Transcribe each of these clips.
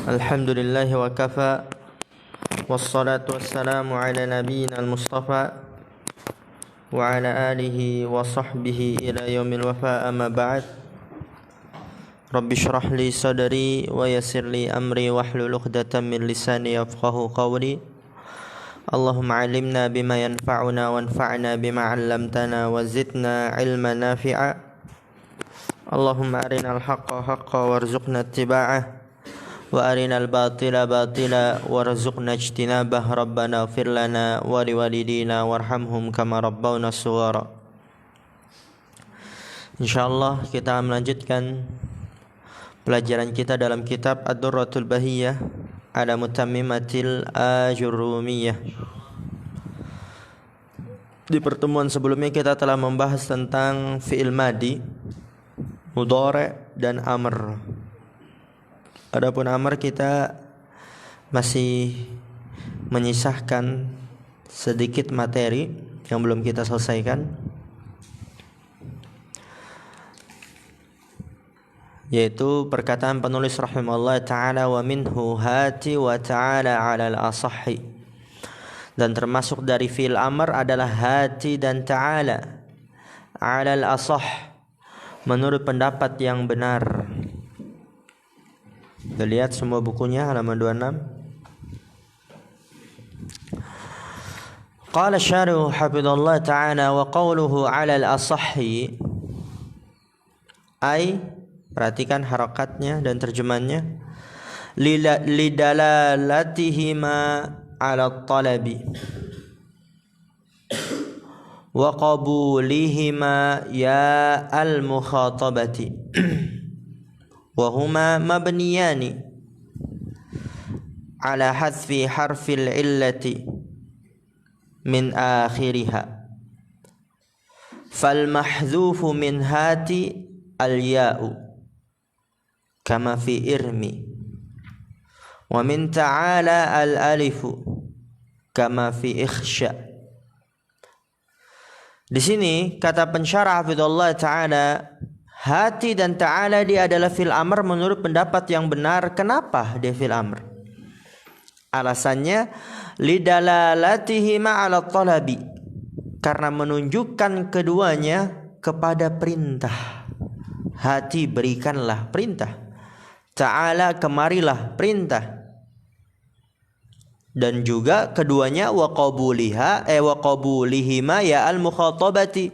Alhamdulillahi wa kafa. Wassalatu wassalamu ala nabiyyina al-mustafa wa ala alihi wa sahbihi ila yaumil wafa, amma ba'd. Rabbi shrah li sadri wa yassir li amri wahlul 'uqdatam min lisani yafqahu qawli. Allahumma 'allimna bima yanfa'una wanfa'na bima 'allamtana wa zidna 'ilman nafi'a. Allahumma arinal haqqa haqqan warzuqna ittiba'ah wa arinal batila batila warzuqna ijtinabah. Rabbana ighfir lana wa liwalidina warhamhum kama rabbawna shighara. Insyaallah kita melanjutkan pelajaran kita dalam kitab Ad-Durratul Bahiyah ala Mutammimatil Ajurrumiyah. Di pertemuan sebelumnya kita telah membahas tentang fi'il madi, mudhari' dan amr. Adapun amr kita masih menyisahkan sedikit materi yang belum kita selesaikan, yaitu perkataan penulis rahimahullah ta'ala wa minhu hati wa ta'ala 'alal asahhi. Dan termasuk dari fi'il amr adalah hati dan ta'ala 'alal asah, menurut pendapat yang benar. Kita lihat semua bukunya halaman 26. Qala syarih hafidhullah ta'ala wa qawluhu 'ala al-asahhi, ay, perhatikan harakatnya dan terjemahannya, lidalalatihima 'ala at-talabi wa qabulihima ya al-mukhatabati wa huma mabniyani ala hadfi harfil illati min akhiriha fal mahdhufu min hati al-ya'u kama fi irmi wa min ta'ala al-alifu kama fi ikhsha. Di sini kata pensyarah hafizallahu ta'ala, hati dan ta'ala dia adalah fil amr menurut pendapat yang benar. Kenapa dia fil amr? Alasannya lidalalatihima 'ala talabi, karena menunjukkan keduanya kepada perintah. Hati berikanlah perintah, ta'ala kemarilah perintah. Dan juga keduanya wa qabulihima ya al-mukhatabati,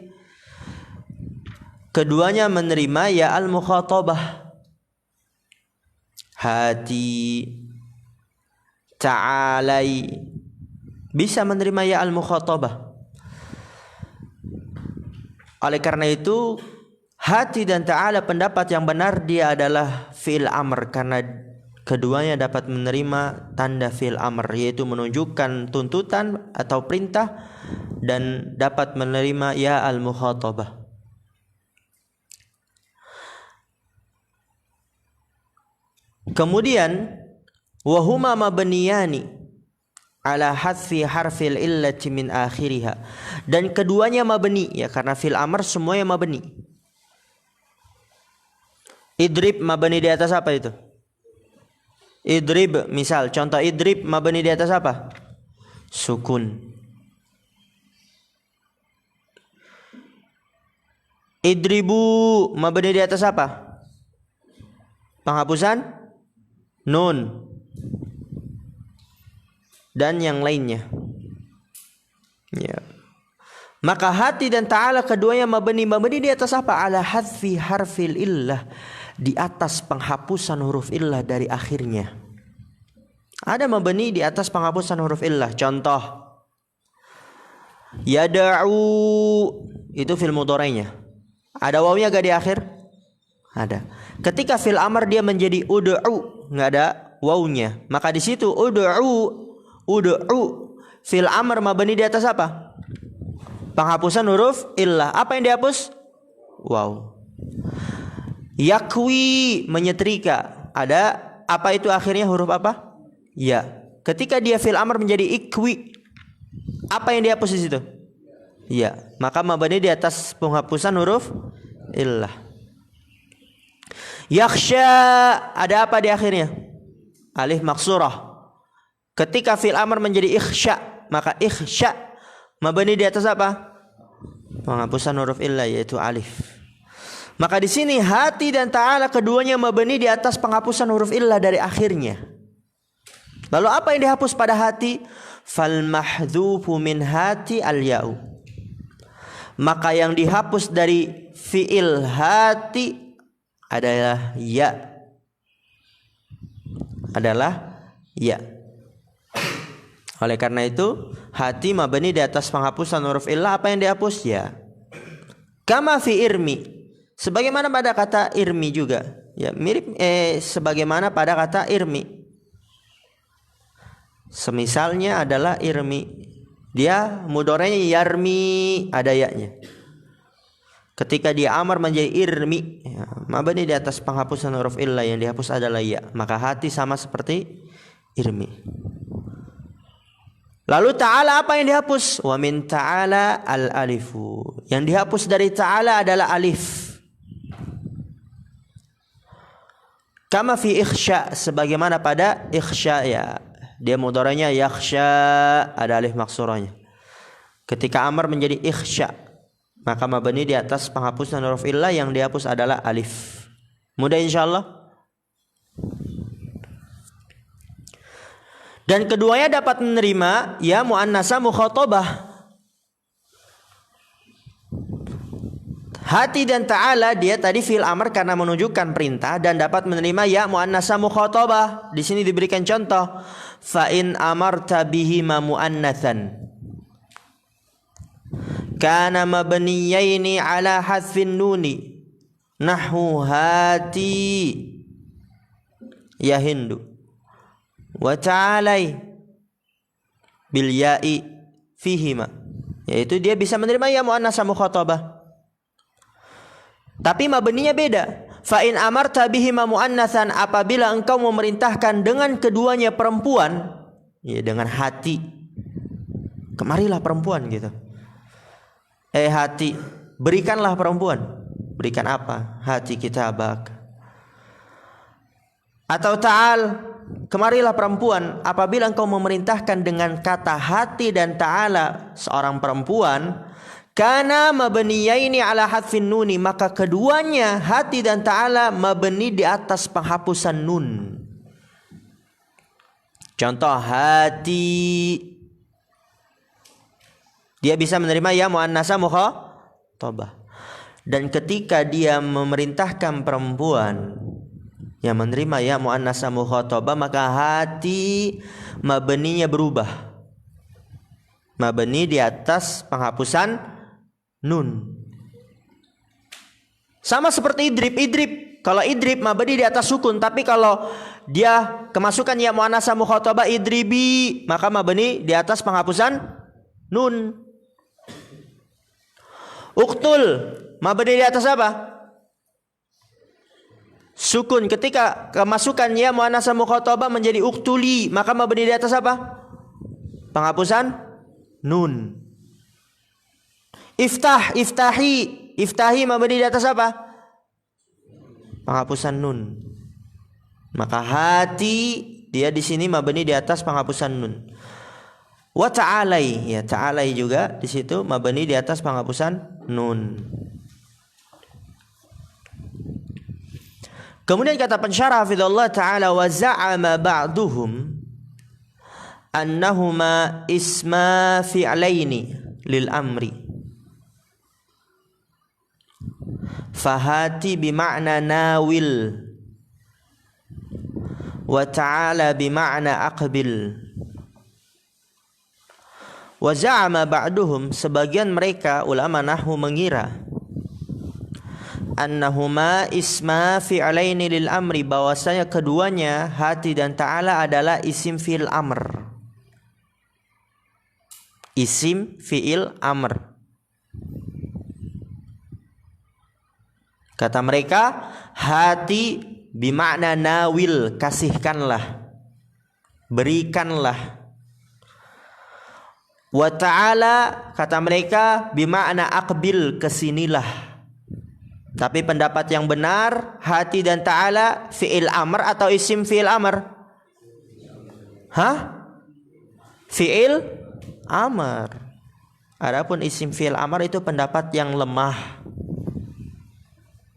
keduanya menerima ya al-mukhatabah. Hati, ta'alai bisa menerima ya al-mukhatabah. Oleh karena itu hati dan ta'ala pendapat yang benar dia adalah fi'il amr, karena keduanya dapat menerima tanda fi'il amr, yaitu menunjukkan tuntutan atau perintah, dan dapat menerima ya al-mukhatabah. Kemudian wahuma mabniyani ala hadfi harfil illati min akhiriha, dan keduanya mabni, ya, karena fil amr semuanya mabni. Idrib mabni di atas apa itu? Idrib, misal contoh idrib mabni di atas apa? Sukun. Idribu mabni di atas apa? Penghapusan nun dan yang lainnya, ya. Maka hati dan ta'ala keduanya mabni di atas apa? Ala hadfi harfil illah, di atas penghapusan huruf illah dari akhirnya. Ada mabni di atas penghapusan huruf illah. Contoh yada'u, itu fil mudhari'nya. Ada wawunya gak di akhir? Ada. Ketika fil amr dia menjadi ud'u, nggak ada wawunya, maka di situ ud'u fil amr mabni di atas apa? Penghapusan huruf illah. Apa yang dihapus? Waw. Yakwi menyetrika, ada apa itu akhirnya huruf apa? Ya. Ketika dia fil amr menjadi ikwi, apa yang dihapus di situ? Ya. Maka mabni di atas penghapusan huruf illah. Yakhsha, ada apa di akhirnya? Alif maksurah. Ketika fi'il amr menjadi ikhsya, maka ikhsya mabni di atas apa? Penghapusan huruf illah, yaitu alif. Maka di sini hati dan ta'ala keduanya mabni di atas penghapusan huruf illah dari akhirnya. Lalu apa yang dihapus pada hati? Fal mahdzufu min hati al ya'u. Maka yang dihapus dari fi'il hati adalah ya. Adalah ya. Oleh karena itu hati mabni di atas penghapusan huruf illah. Apa yang dihapus? Ya. Kama fi irmi, sebagaimana pada kata irmi juga, ya mirip sebagaimana pada kata irmi. Semisalnya adalah irmi, dia mudhari'nya yarmi, ada ya-nya. Ketika dia amar menjadi irmi, ya, mabni di atas penghapusan huruf illah, yang dihapus adalah ya. Maka hati sama seperti irmi. Lalu ta'ala apa yang dihapus? Wa min ta'ala al-alifu. Yang dihapus dari ta'ala adalah alif. Kama fi ikhsya, sebagaimana pada ikhsya, ya. Dia mudhari'nya yakhsha, ada alif maksurahnya. Ketika amar menjadi ikhsya, maka mabni di atas penghapusan huruf illah, yang dihapus adalah alif. Mudah insyaallah. Dan keduanya dapat menerima ya muannasah mukhatabah. Hati dan ta'ala dia tadi fi'il amr karena menunjukkan perintah dan dapat menerima ya muannasah mukhatabah. Di sini diberikan contoh, fa in amarta bihi ma muannatsan kana mabniyaini ala hadfin nuni nahwu hati ya Hindu wa ta'alai bil ya'i fihima, yaitu dia bisa menerima ya muannasah mukhatabah. Tapi mabninya beda. Fa in amarta bihi ma muannatsan, apabila engkau memerintahkan dengan keduanya perempuan, ya dengan hati. Kemarilah perempuan gitu. Hati, berikanlah perempuan. Berikan apa? Hati kitabak. Atau ta'al, kemarilah perempuan. Apabila engkau memerintahkan dengan kata hati dan ta'ala seorang perempuan, kana mabniyaini ala hadfin nuni, maka keduanya hati dan ta'ala mabni di atas penghapusan nun. Contoh hati, dia bisa menerima ya muannasah mukhatabah. Dan ketika dia memerintahkan perempuan yang menerima ya muannasah mukhatabah, maka hati mabninya berubah. Mabni di atas penghapusan nun. Sama seperti idrib. Kalau idrib mabni di atas sukun, tapi kalau dia kemasukan ya muannasah mukhatabah idribi, maka mabni di atas penghapusan nun. Uqtul mabni di atas apa? Sukun. Ketika kemasukan ya muannasah mukhatabah menjadi uqtuli, maka mabni di atas apa? Penghapusan nun. Iftahi mabni di atas apa? Penghapusan nun. Maka hati dia di sini mabni di atas penghapusan nun. Wa ta'alai, ya ta'alai juga di situ mabni di atas penghapusan nun. Kemudian kata pensyarah hafizallahu taala, wa za'ama ba'duhum annahuma isma fi'laini lil amri. Fahati bima'na nawil wa ta'ala bima'na aqbil. Wa za'ama ba'duhum, sebagian mereka ulama nahwu mengira annahuma isma fi'laini lil amri, bahwasanya keduanya hati dan ta'ala adalah isim fi'il amr. Isim fi'il amr. Kata mereka, hati bimakna nawil, kasihkanlah, berikanlah. Wa ta'ala, kata mereka, bimakna aqbil, kesinilah. Tapi pendapat yang benar, hati dan ta'ala fi'il amr atau isim fi'il amr? Fi'il amr. Adapun isim fi'il amr itu pendapat yang lemah.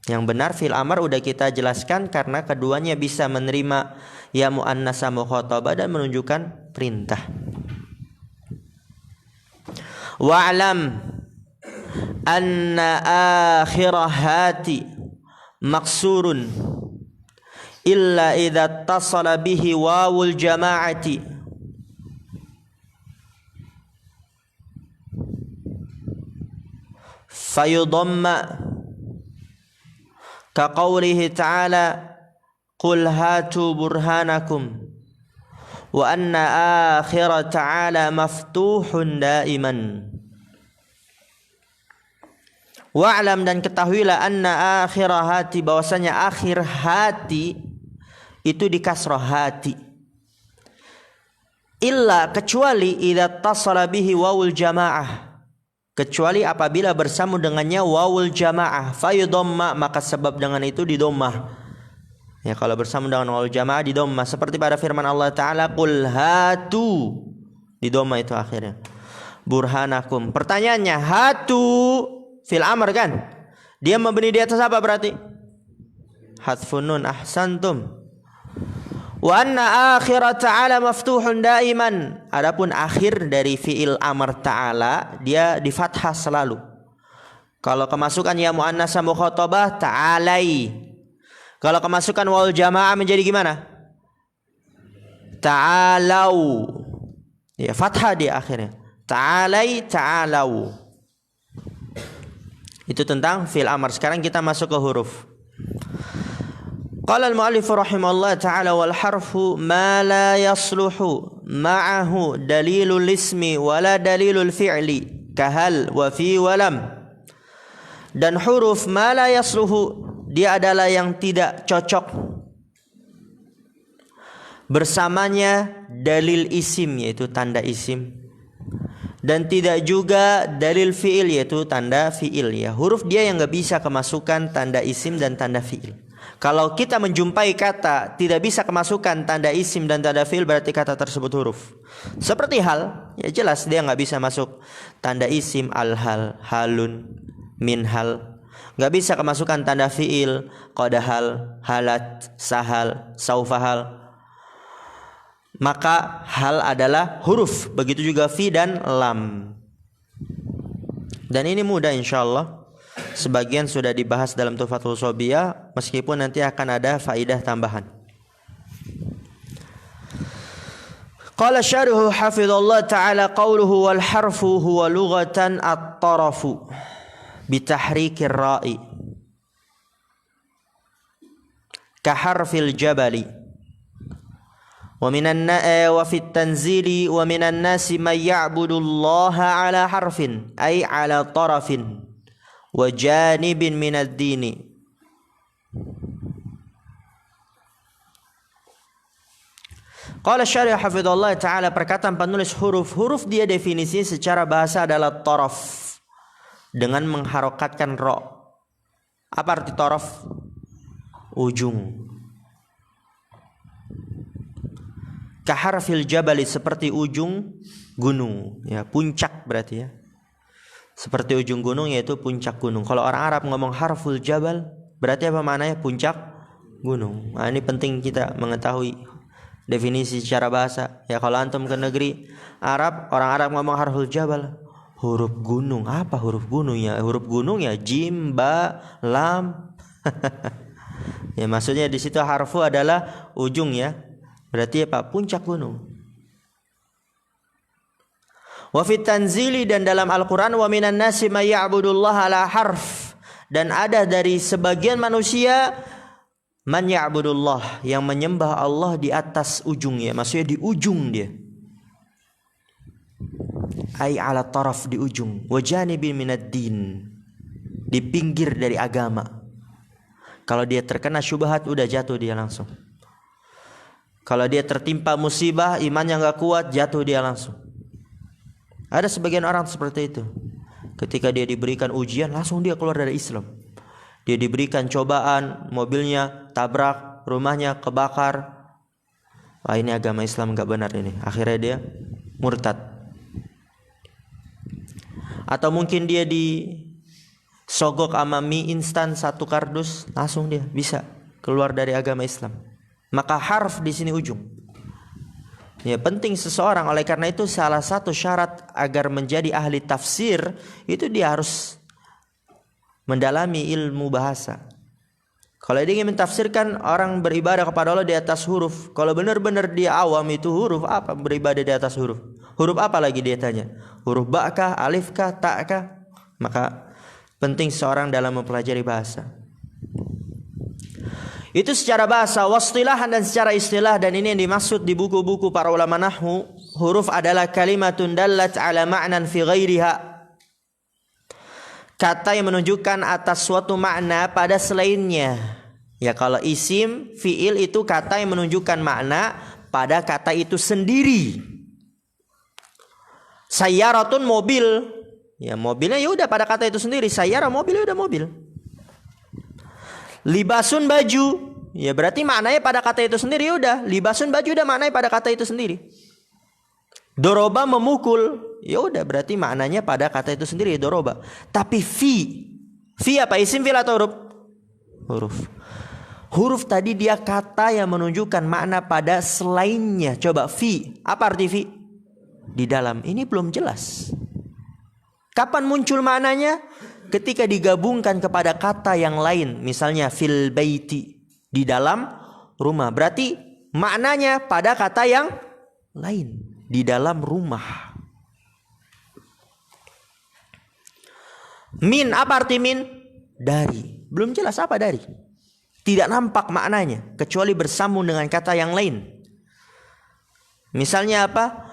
Yang benar fi'il amr udah kita jelaskan karena keduanya bisa menerima ya muannasa mukhatabah dan menunjukkan perintah. Wa'lam anna akhirah hati maksurun illa idza tasala bihi wawul jama'ati fayudamma ka qawlihi ta'ala qul hatu burhanakum wa anna akhirah ta'ala maftuhun daiman. Wa'lam dan ketahuilah anna akhirah hati bahwasanya akhir hati itu di kasrah hati. Illa kecuali idza tasala bihi wawul jamaah. Kecuali apabila bersama dengannya wawul jamaah fayudhamma maka sebab dengan itu didommah. Ya kalau bersama dengan wawul jamaah didommah seperti pada firman Allah Taala qul hatu didommah itu akhirnya. Burhanakum. Pertanyaannya hatu fil amr kan? Dia mabni di atas apa berarti? Hadfun nun ahsantum. Wa anna akhirat ta'ala maftuhun daiman. Adapun akhir dari fi'il amr ta'ala dia di fathah selalu. Kalau kemasukan ya muannasa mukhatabah ta'alai. Kalau kemasukan wal jamaah menjadi gimana? Ta'alau. Ya fathah di akhirnya. Ta'alai ta'alau. Itu tentang fi'il amr. Sekarang kita masuk ke huruf. Qala al-mu'allif rahimahullah ta'ala wal harfu ma la yasluhu ma'ahu dalilul ismi wala dalilul fi'li kahal wa fi walam. Dan huruf ma la yasluhu dia adalah yang tidak cocok bersamanya dalil isim yaitu tanda isim dan tidak juga dalil fi'il yaitu tanda fi'il ya. Huruf dia yang enggak bisa kemasukan tanda isim dan tanda fi'il. Kalau kita menjumpai kata tidak bisa kemasukan tanda isim dan tanda fi'il berarti kata tersebut huruf. Seperti hal, ya jelas dia nggak bisa masuk tanda isim al-hal, halun, minhal. Nggak bisa kemasukan tanda fi'il qadahal, halat, sahal, saufahal. Maka hal adalah huruf. Begitu juga fi dan lam. Dan ini mudah insyaallah. Sebagian sudah dibahas dalam Tuhfatul Shobiyah, meskipun nanti akan ada faidah tambahan. Qala syarhu hafizallahu ta'ala qawluhu wal harfu huwa lughatan at-tarafu bitahrikir ra'i ka harfil jabali wa fi at-tanzili wa minan nasi man ya'budu allaha ala harfin ay ala tarafin wa janibin minad dini. Qala syarih hafizallahu ta'ala perkataan penulis huruf dia definisi secara bahasa adalah taraf dengan mengharokatkan ro. Apa arti taraf? Ujung. Kaharfil jabali seperti ujung gunung ya, puncak berarti ya. Seperti ujung gunung yaitu puncak gunung. Kalau orang Arab ngomong harful jabal berarti apa maknanya? Puncak gunung. Nah, ini penting kita mengetahui definisi secara bahasa. Ya kalau antum ke negeri Arab, orang Arab ngomong harful jabal, huruf gunung. Apa huruf gunung ya? Huruf gunung ya jim, ba, lam. Ya maksudnya di situ harfu adalah ujung ya. Berarti apa? Puncak gunung. Wa fit tanzili dan dalam Al-Qur'an wa minan nasi may ya'budullaha ala harf dan ada dari sebagian manusia man ya'budullah yang menyembah Allah di atas ujung ya, maksudnya di ujung dia. Ai ala taraf di ujung, wa janibin minad din di pinggir dari agama. Kalau dia terkena syubhat udah jatuh dia langsung. Kalau dia tertimpa musibah, imannya enggak kuat, jatuh dia langsung. Ada sebagian orang seperti itu. Ketika dia diberikan ujian, langsung dia keluar dari Islam. Dia diberikan cobaan, mobilnya tabrak, rumahnya kebakar. Wah, ini agama Islam gak benar ini. Akhirnya dia murtad. Atau mungkin dia disogok sama mie instan 1 kardus, langsung dia bisa keluar dari agama Islam. Maka harf di sini ujung. Ya, penting seseorang, oleh karena itu salah satu syarat agar menjadi ahli tafsir itu dia harus mendalami ilmu bahasa. Kalau dia ingin mentafsirkan, orang beribadah kepada Allah di atas huruf. Kalau benar-benar dia awam, itu huruf apa beribadah di atas huruf? Huruf apa lagi dia tanya? Huruf ba kah, alif kah, ta kah? Maka penting seorang dalam mempelajari bahasa. Itu secara bahasa, wastilahan dan secara istilah, dan ini yang dimaksud di buku-buku para ulama nahwu. Huruf adalah kalimatun dallat ala ma'nan fi ghairiha. Kata yang menunjukkan atas suatu makna pada selainnya. Ya, kalau isim, fi'il itu kata yang menunjukkan makna pada kata itu sendiri. Sayyaratun mobil. Ya, mobilnya ya udah pada kata itu sendiri. Sayyara mobil ya udah mobil. Libasun baju, ya berarti maknanya pada kata itu sendiri, ya udah. Libasun baju udah maknanya pada kata itu sendiri. Doroba memukul, ya udah berarti maknanya pada kata itu sendiri, doroba. Tapi fi apa, isim fi'il atau huruf? Huruf. Huruf tadi dia kata yang menunjukkan makna pada selainnya. Coba fi, apa arti fi? Di dalam. Ini belum jelas. Kapan muncul maknanya? Ketika digabungkan kepada kata yang lain. Misalnya fil baiti, di dalam rumah. Berarti maknanya pada kata yang lain, di dalam rumah. Min, apa arti min? Dari. Belum jelas apa dari. Tidak nampak maknanya kecuali bersambung dengan kata yang lain. Misalnya apa?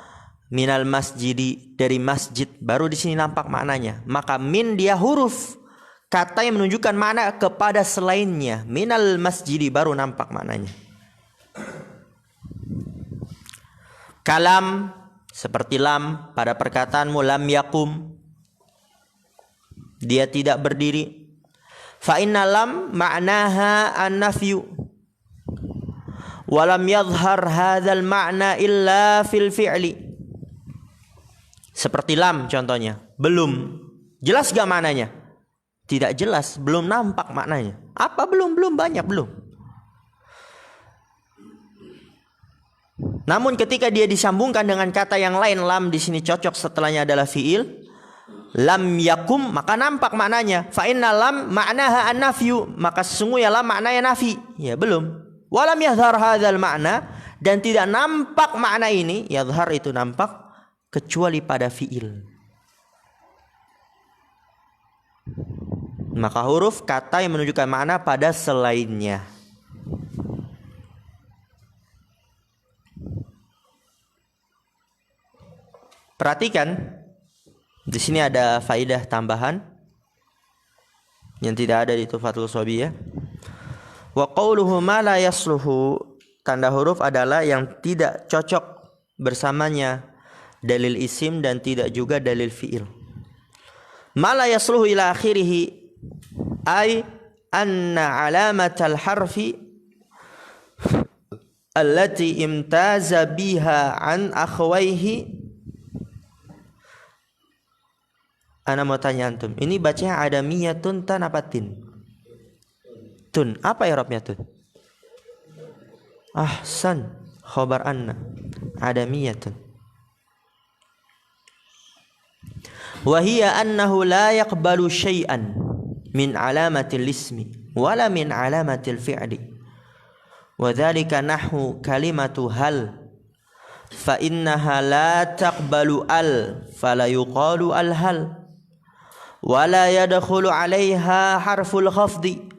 Minal masjidi, dari masjid, baru di sini nampak maknanya. Maka min dia huruf, kata yang menunjukkan makna kepada selainnya. Minal masjidi, baru nampak maknanya. Kalam, seperti lam pada perkataanmu lam yakum, dia tidak berdiri. Fa inna lam ma'naha an-nafyu, walam yadhhar hadzal ma'na illa fil fi'li. Seperti lam contohnya, belum. Jelas gak maknanya? Tidak jelas, belum nampak maknanya. Apa belum? Belum banyak, belum. Namun ketika dia disambungkan dengan kata yang lain, lam di sini cocok setelahnya adalah fiil. Lam yakum, maka nampak maknanya. Fa inna lam ma'naha an-nafyu, maka sesungguhnya lam maknanya nafi. Ya, belum. Walam yadhhar hadzal ma'na, dan tidak nampak makna ini, yadhhar itu nampak, kecuali pada fiil. Maka huruf kata yang menunjukkan makna pada selainnya. Perhatikan, di sini ada faidah tambahan yang tidak ada di Tuhfatul Shobiyah. Wa qauluhu ma la yasluhu, tanda huruf adalah yang tidak cocok bersamanya dalil isim dan tidak juga dalil fi'il. Ma la yasluhu ila akhirih, ay anna alamatal harfi allati imtaza biha an akhwaihi. Ana mau tanya antum, ini bacanya adamiyatun tan apa tin? Tun. Apa i'rabnya tun? Ahsan, khabar anna adamiyatun. Wa hiya annahu la yaqbalu syai'an min alamatil ismi wala min alamatil fi'li. Wa dzalika nahwu kalimatu hal fa innaha la taqbalu al fala yuqalu al hal wala yadkhulu 'alaiha harful khafdi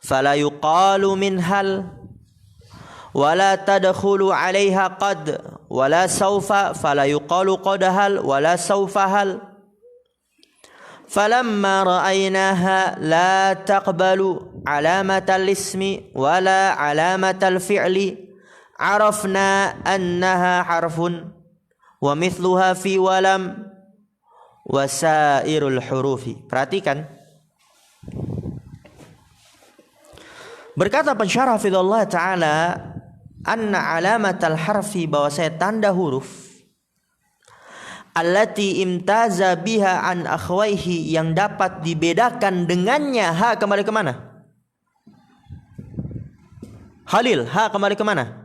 fala yuqalu min hal wala tadkhulu 'alaiha qad wala sawfa fala yuqalu qad hal wala sawfa hal. Falamma ra'aynaha la taqbalu 'alamatal ismi wala 'alamatal fi'li arafna annaha harfun wa mithluha fi walam wasairul hurufi. Perhatikan, Berkata pensyarah hafizallahu taala, anna alamatal harfi, bahwasanya tanda huruf allati imtaza biha an akhwaihi, yang dapat dibedakan dengannya. Ha kembali ke mana? Khalil, ha kembali ke mana?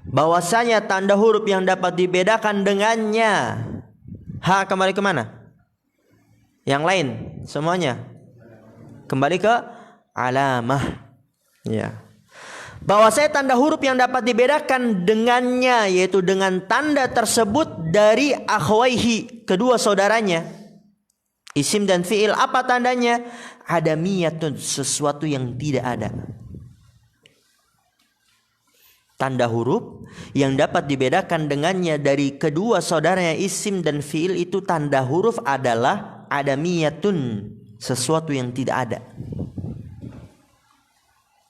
Bahwasanya tanda huruf yang dapat dibedakan dengannya. Ha kembali ke mana? Yang lain semuanya kembali ke alamah. Ya. Bahwasanya tanda huruf yang dapat dibedakan dengannya, yaitu dengan tanda tersebut, dari akhwaihi, kedua saudaranya, isim dan fiil. Apa tandanya? Adamiyatun, sesuatu yang tidak ada. Tanda huruf yang dapat dibedakan dengannya dari kedua saudaranya isim dan fiil itu, tanda huruf adalah adamiyatun, sesuatu yang tidak ada.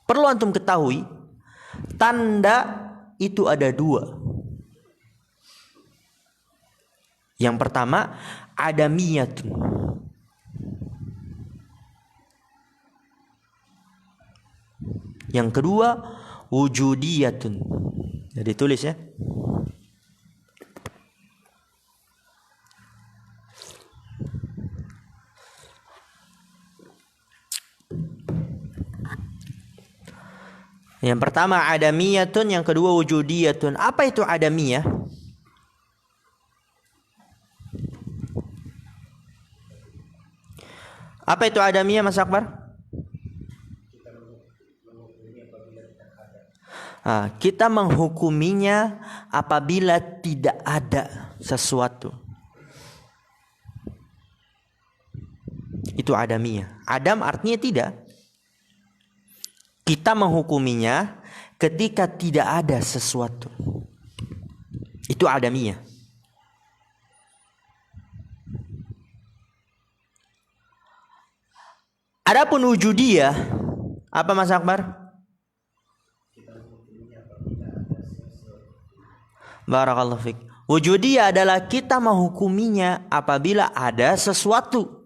Perlu antum ketahui, tanda itu ada dua. Yang pertama adamiyatun, yang kedua wujudiyatun. Jadi tulis ya. Yang pertama adamiyatun, yang kedua wujudiyatun. Apa itu adamiyah? Apa itu adamiyah, Mas Akbar? Kita menghukuminya apabila tidak ada sesuatu. Itu adamiyah. Adam artinya tidak. Kita menghukuminya ketika tidak ada sesuatu. Itu adamiyah. Adapun wujudiyah, apa Mas Akbar? Barakallahu fiik. Wujudiyah adalah kita menghukuminya apabila ada sesuatu.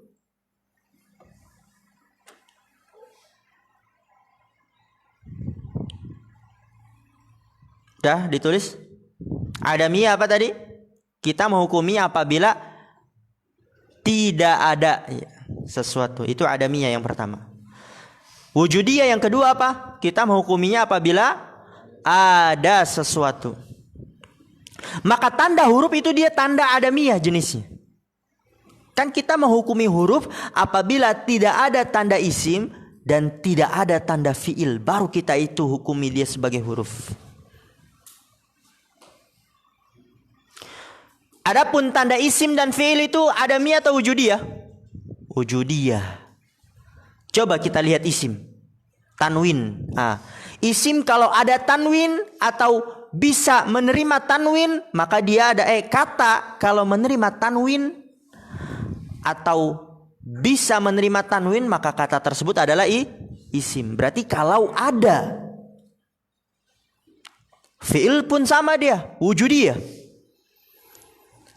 Dah ditulis? Adamiyah apa tadi? Kita menghukumi apabila tidak ada sesuatu. Itu adamiyah yang pertama. Wujudiyah yang kedua apa? Kita menghukuminya apabila ada sesuatu. Maka tanda huruf itu dia tanda adamiyah jenisnya. Kan kita menghukumi huruf apabila tidak ada tanda isim dan tidak ada tanda fiil, baru kita itu hukumi dia sebagai huruf. Adapun tanda isim dan fiil itu adamiyah atau wujudiyah? Wujudiyah. Coba kita lihat isim. Tanwin. Isim kalau ada tanwin atau bisa menerima tanwin, maka dia ada kata kalau menerima tanwin atau bisa menerima tanwin, maka kata tersebut adalah isim. Berarti kalau ada fiil pun sama dia, wujudiyah.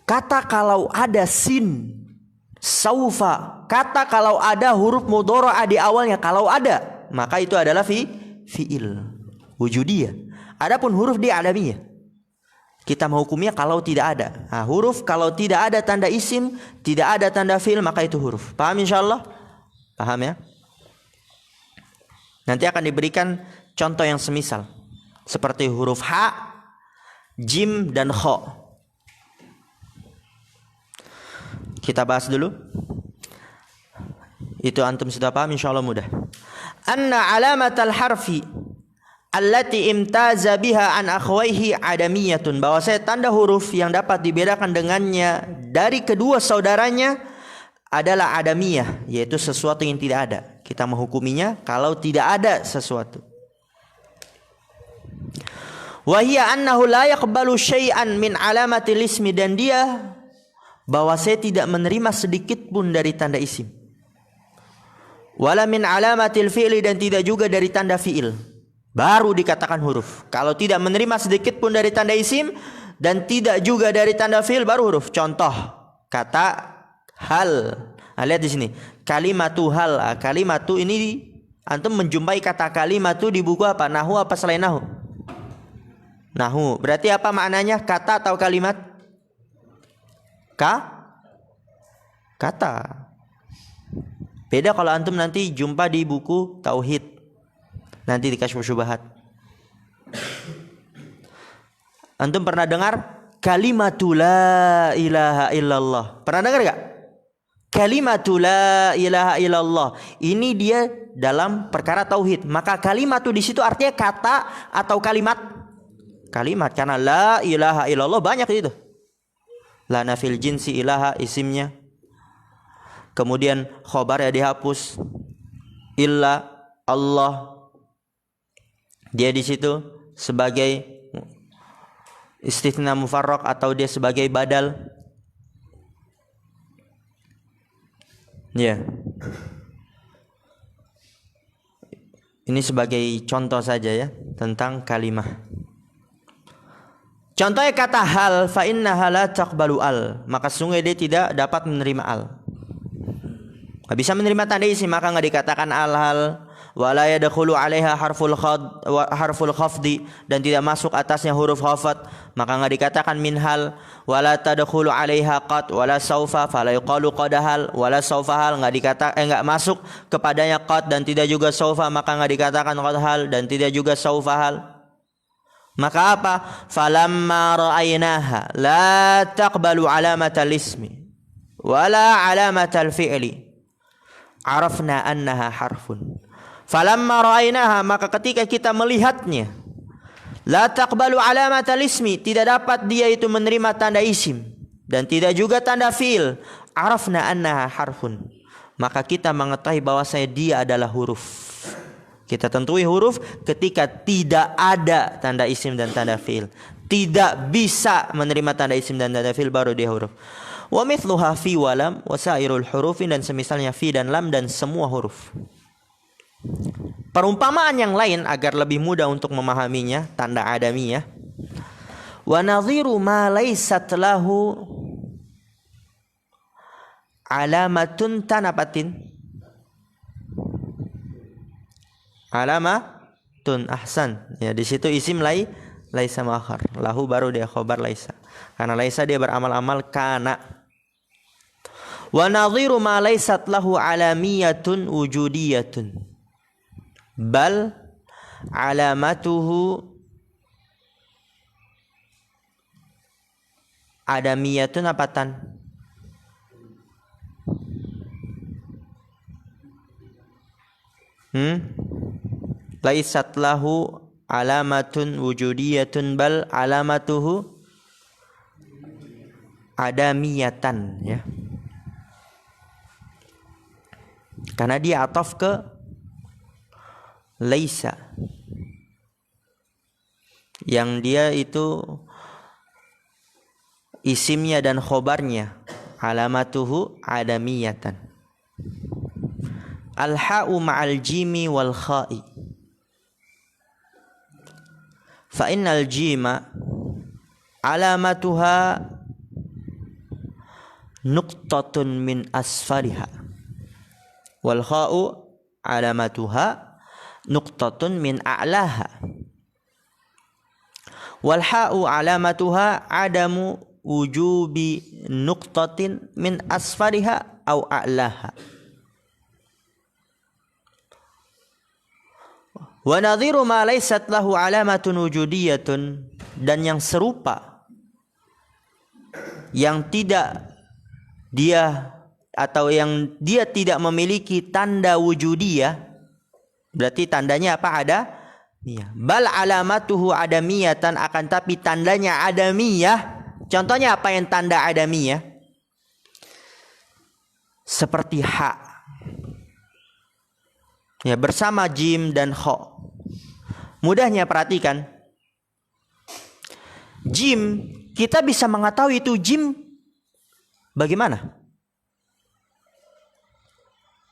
Kata kalau ada sin, saufa, kata kalau ada huruf mudhara'a di awalnya, kalau ada, maka itu adalah fiil, wujudiyah. Adapun huruf di adamiyah, kita menghukumnya kalau tidak ada. Huruf kalau tidak ada tanda isim, tidak ada tanda fiil, maka itu huruf. Paham insyaallah? Paham ya? Nanti akan diberikan contoh yang semisal, seperti huruf ha, jim dan kha. Kita bahas dulu. Itu antum sudah paham, insyaallah mudah. Anna alamatal harfi allati imtaza biha an akhwaihi adamiyatun, bahwasanya tanda huruf yang dapat dibedakan dengannya dari kedua saudaranya adalah adamiyah, yaitu sesuatu yang tidak ada. Kita menghukuminya kalau tidak ada sesuatu. Wa hiya annahu la yaqbalu syai'an min alamatil ismi, dan dia bahwa saya tidak menerima sedikit pun dari tanda isim. Wala min alamatil fi'li, dan tidak juga dari tanda fi'il. Baru dikatakan huruf. Kalau tidak menerima sedikit pun dari tanda isim dan tidak juga dari tanda fi'il, baru huruf. Contoh kata hal. Nah, lihat di sini. Kalimatu hal. Kalimatu ini antum menjumpai kata kalimatu di buku apa? Nahwu apa selain nahwu? Nahwu. Berarti apa maknanya? Kata atau kalimat? Kata. Beda kalau antum nanti jumpa di buku tauhid. Nanti di Kasyfus Syubhat. Antum pernah dengar kalimatul la ilaha illallah? Pernah dengar enggak? Kalimatul la ilaha illallah. Ini dia dalam perkara tauhid. Maka kalimatu di situ artinya kata atau kalimat? Kalimat, karena la ilaha illallah banyak itu. La nafil jinsi ilaha isimnya. Kemudian khobar ya dihapus. Illa Allah. Dia di situ sebagai istitsna mufarraq atau dia sebagai badal. Ya. Ini sebagai contoh saja ya tentang kalimah. Contohnya kata hal, fa innaha la taqbalu al, maka sungguh dia tidak dapat menerima al. Gak bisa menerima tanda isim, maka nggak dikatakan al-hal. Wala yadkhulu 'alaiha harful khafdi, dan tidak masuk atasnya huruf khafat, maka nggak dikatakan min hal. Wala tadkhulu 'alaiha qad wala saufa, fala yuqalu qad hal wala saufa hal, nggak masuk kepadanya qad dan tidak juga saufa, maka nggak dikatakan qad hal dan tidak juga saufa hal. Maka apa? Falamma ra'aynaha la taqbalu 'alamatal ismi wala 'alamatal fi'li arafna annaha harfun. Falamma ra'aynaha, maka ketika kita melihatnya, la taqbalu 'alamatal ismi, tidak dapat dia itu menerima tanda isim dan tidak juga tanda fi'il, arafna annaha harfun, maka kita mengetahui bahwasanya dia adalah huruf. Kita tentui huruf ketika tidak ada tanda isim dan tanda fi'il. Tidak bisa menerima tanda isim dan tanda fi'il, baru dia huruf. Wa mithluha fi wa lam wa sairul hurufin, dan semisalnya fi dan lam dan semua huruf. Perumpamaan yang lain agar lebih mudah untuk memahaminya, tanda adamiyah. Wa nadhiru ma laysat lahu alamatun tanabatin. Alamatun, ahsan. Ya, di situ isim laisa muakhar. Lahu baru dia khobar laisa. Karena laisa dia beramal-amal kana. Wa nadhiru ma laysat lahu alamiyatun wujudiyatun. Bal alamatuhu adamiyatun apatan? Laisat lahu alamatun wujudiyatun bal alamatuhu adamiyatan, ya. Karena dia ataf ke laisa, yang dia itu isimnya dan khobarnya alamatuhu adamiyatan. Al-ha'u ma'al jimi wal kha'i. Fa innal jima alamatuha nuqtatun min asfaliha wal kha'u alamatuha nuqtatun min a'laha. Wal ha'u alamatuha adamu wujubi nuqtatin min asfaliha au a'laha. Wa nadhiru ma laysat lahu alamatun wujudiyatun, dan yang serupa yang tidak dia atau yang dia tidak memiliki tanda wujudiyah, berarti tandanya apa? Ada. Bal alamatuhu adamiyatan, akan tapi tandanya adamiyah. Contohnya apa yang tanda adamiyah? Seperti ha. Ya, bersama jim dan kha. Mudahnya perhatikan. Jim, kita bisa mengetahui itu jim bagaimana?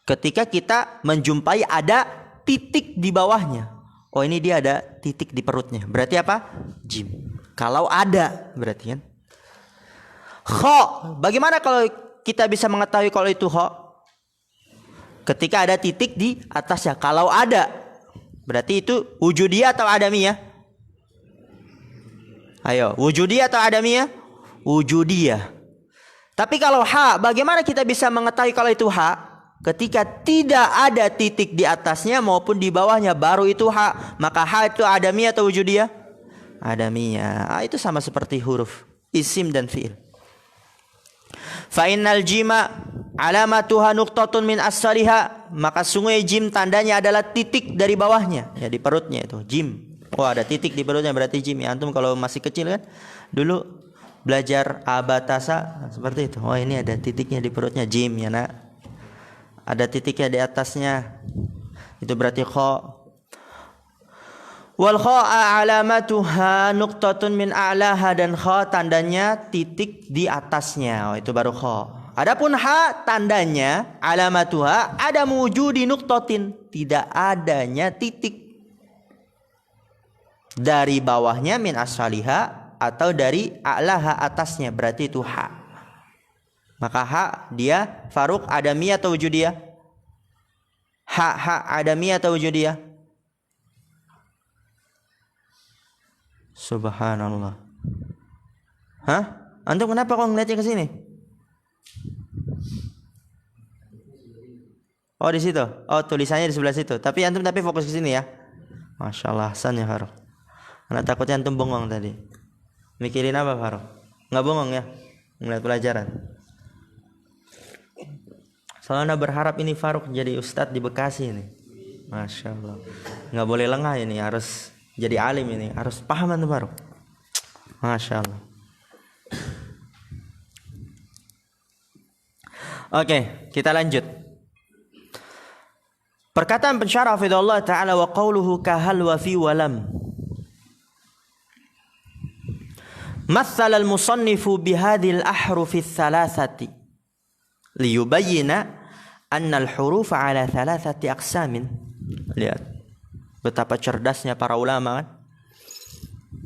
Ketika kita menjumpai ada titik di bawahnya. Oh, ini dia ada titik di perutnya. Berarti apa? Jim. Kalau ada, berarti kan. Kha, bagaimana kalau kita bisa mengetahui kalau itu kha? Ketika ada titik di atasnya. Kalau ada, berarti itu wujudiyah atau adamiyah? Ayo, wujudiyah atau adamiyah? Wujudiyah. Tapi kalau ha, bagaimana kita bisa mengetahui kalau itu ha? Ketika tidak ada titik di atasnya maupun di bawahnya, baru itu ha. Maka ha itu adamiyah atau wujudiyah? Adamiyah. Itu sama seperti huruf isim dan fi'il. Fa innal jima alamatuha nuqtatun min asfaliha, maka sungguh jim tandanya adalah titik dari bawahnya, ya di perutnya itu jim. Oh, ada titik di perutnya berarti jim. Ya, antum kalau masih kecil kan dulu belajar abatasa seperti itu. Oh, ini ada titiknya di perutnya, jim ya nak. Ada titiknya di atasnya. Itu berarti kha. Wal kha'a alamatuha nuqtatun min a'laha, dan kha tandanya titik di atasnya. Oh, itu baru kha. Adapun ha tandanya alamatuha ada wujudi nuqtatin, tidak adanya titik dari bawahnya, min asfaliha atau dari a'laha atasnya, berarti itu ha. Maka ha dia Faruq adamiyah atau wujudiyah? Ha adamiyah atau wujudiyah? Subhanallah. Hah? Antum kenapa kok ngeliatnya ke sini? Oh, di situ. Oh, tulisannya di sebelah situ. Tapi antum fokus ke sini ya. Masya Allah, Hasan ya Faruq. Anak takutnya antum bengong tadi. Mikirin apa Faruq? Nggak bengong ya? Ngeliat pelajaran. Soalnya berharap ini Faruq jadi ustadz di Bekasi ini. Masya Allah. Nggak boleh lengah ini, harus jadi alim ini, harus paham antum Faruq. Masya Allah. Oke, kita lanjut. Perkataan pensyarah hafizahullah ta'ala, wa qawluhu kahal wa fi walam. Matsala al-musannifu bihadhil ahrufi thalathati liyubayyina anna al-huruf ala thalathati aqsamin. Lihat betapa cerdasnya para ulama kan?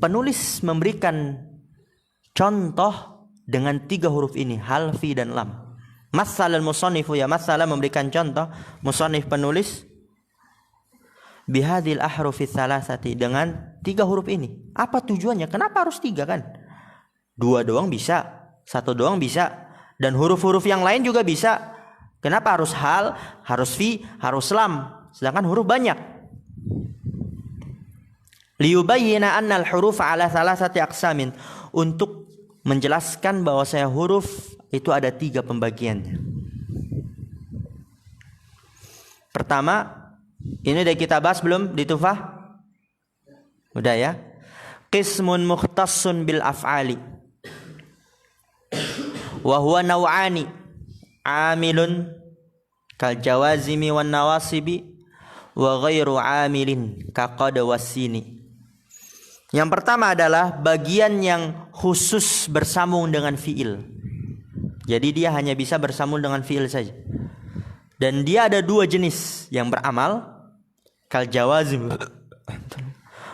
Penulis memberikan contoh dengan 3 huruf ini, hal, fi dan lam. Matsal al-musannifu, ya matsala memberikan contoh, musannif penulis, bihadil ahrufi thalathati dengan 3 huruf ini. Apa tujuannya? Kenapa harus 3 kan? 2 doang bisa, 1 doang bisa, dan huruf-huruf yang lain juga bisa. Kenapa harus hal, harus fi, harus lam, sedangkan huruf banyak? Liyubayyina anna al-huruf ala thalathati aqsamin, untuk menjelaskan bahwasanya huruf itu ada 3 pembagiannya. Pertama, ini udah kita bahas belum di Tufah? Udah ya. Qismun mukhtassun bil af'ali wa huwa naw'ani, amilun kal jawazimi wan nawasibi wa ghairu amilin ka qad wasini. Yang pertama adalah bagian yang khusus bersambung dengan fiil. Jadi dia hanya bisa bersambung dengan fiil saja. Dan dia ada 2 jenis yang beramal, kal jawazim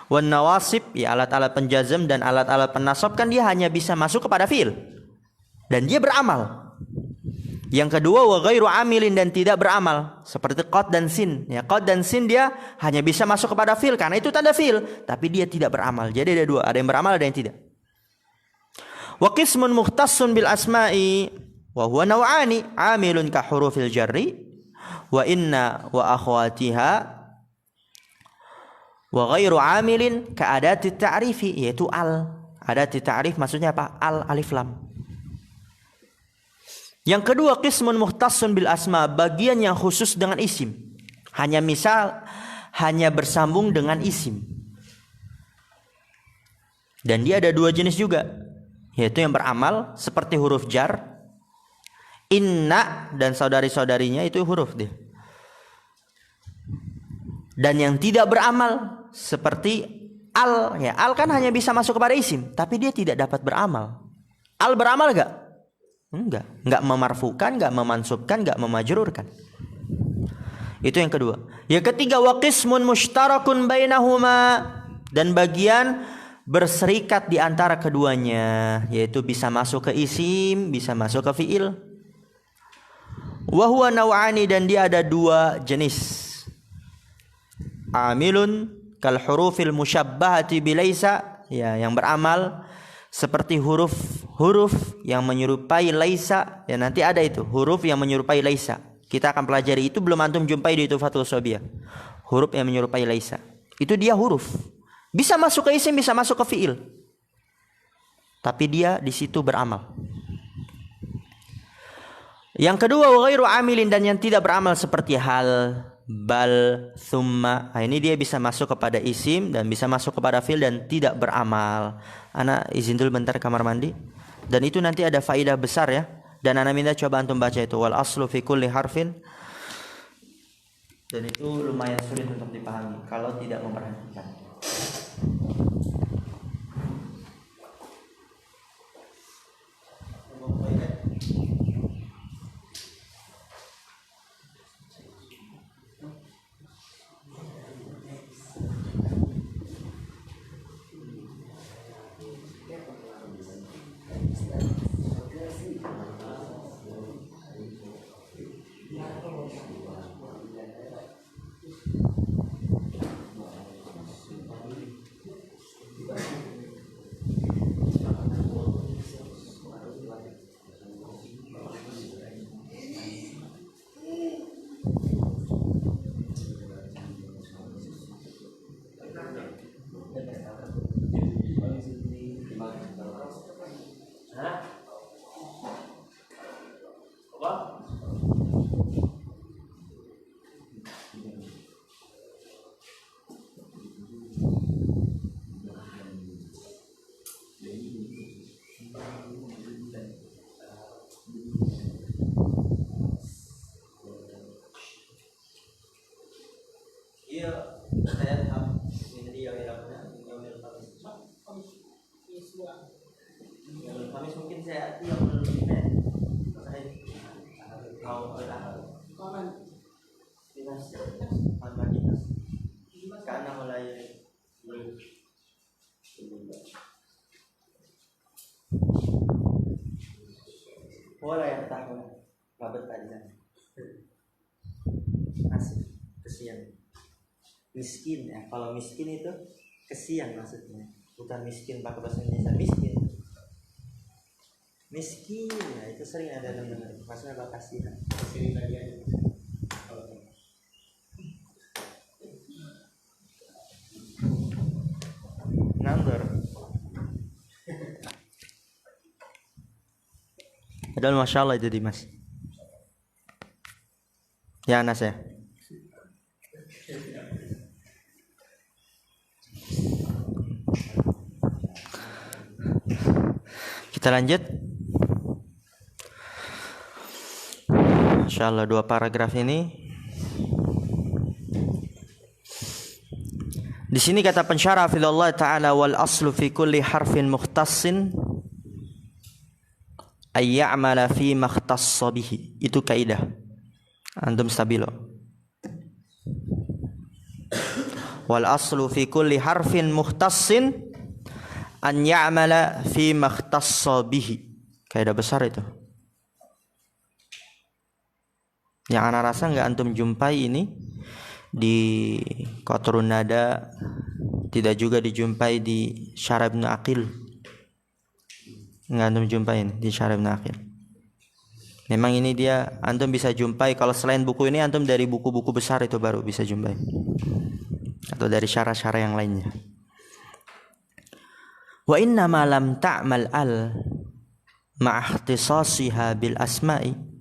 wan nawasib, ya alat-alat penjazm dan alat-alat penasab kan dia hanya bisa masuk kepada fiil dan dia beramal. Yang kedua, wa ghairu amilin, dan tidak beramal, seperti qad dan sin. Ya, qad dan sin dia hanya bisa masuk kepada fiil karena itu tanda fiil, tapi dia tidak beramal. Jadi ada 2, ada yang beramal, ada yang tidak. Wa qismun mukhtassun bil asma'i wa huwa naw'ani, amilun ka hurufil jarri wa inna wa akhwatiha wa ghairu amilin ka adati ta'rifi, yaitu al. Adati ta'rif maksudnya apa? Al, alif lam. Yang kedua, qismun mukhtassun bil asma, bagian yang khusus dengan isim. Hanya bersambung dengan isim. Dan dia ada 2 jenis juga, yaitu yang beramal seperti huruf jar, inna dan saudari-saudarinya, itu huruf dia. Dan yang tidak beramal seperti al, ya al kan hanya bisa masuk kepada isim, tapi dia tidak dapat beramal. Al beramal enggak? Enggak memarfukan, enggak memansubkan, enggak memajrurkan. Itu yang kedua. Yang ketiga, wa qismun mushtarakun bainahuma, dan bagian berserikat di antara keduanya, yaitu bisa masuk ke isim, bisa masuk ke fiil. Wa huwa naw'ani, dan dia ada dua jenis. Amilun kal hurufil musyabbahati bilaisa, ya, yang beramal seperti huruf yang menyerupai laisa. Ya, nanti ada itu huruf yang menyerupai laisa. Kita akan pelajari itu, belum antum jumpai di Tuhfatul Shobiyah. Huruf yang menyerupai laisa. Itu dia huruf. Bisa masuk ke isim, bisa masuk ke fiil. Tapi dia di situ beramal. Yang kedua, wa ghairu amilin, dan yang tidak beramal seperti hal, bal, thumma. Nah, ini dia bisa masuk kepada isim dan bisa masuk kepada fiil dan tidak beramal. Ana izin dulu bentar kamar mandi. Dan itu nanti ada faidah besar ya. Dan ana minta coba antum baca itu, wal aslu fi kulli harfin. Dan itu lumayan sulit untuk dipahami kalau tidak memperhatikan. Kamis mungkin saya yang lebih tahu kapan dinas tanpa dinas karena mulai boleh yang tahu babet aja asik kesian miskin ya. Kalau miskin itu kesian maksudnya, bukan miskin pakai bahasa Indonesia, miskin ya, itu sering ada dengar maksudnya apa kasihan. Kesini lagi aja kalau number padahal masya Allah itu Dimas ya Anas ya. Kita lanjut. Insyaallah dua paragraf ini. Di sini kata pensyarah fillallah taala wal aslu fi kulli harfin mukhtassin ay ya'mala fi ma ikhtassa bihi. Itu kaidah. Antum stabilo. Wal aslu fi kulli harfin mukhtassin an ya'mala fi ma ikhtassa bihi. Kaidah besar itu. Yang ana rasa enggak antum jumpai ini di Qatrun Nada, tidak juga dijumpai di Syarah Ibnu Aqil. Enggak antum jumpai ini di Syarah Ibnu Aqil. Memang ini dia antum bisa jumpai, kalau selain buku ini antum dari buku-buku besar itu baru bisa jumpai. Atau dari syarah-syarah yang lainnya. Wa inna ma lam ta'mal al ma'ihtisasiha bil asma'i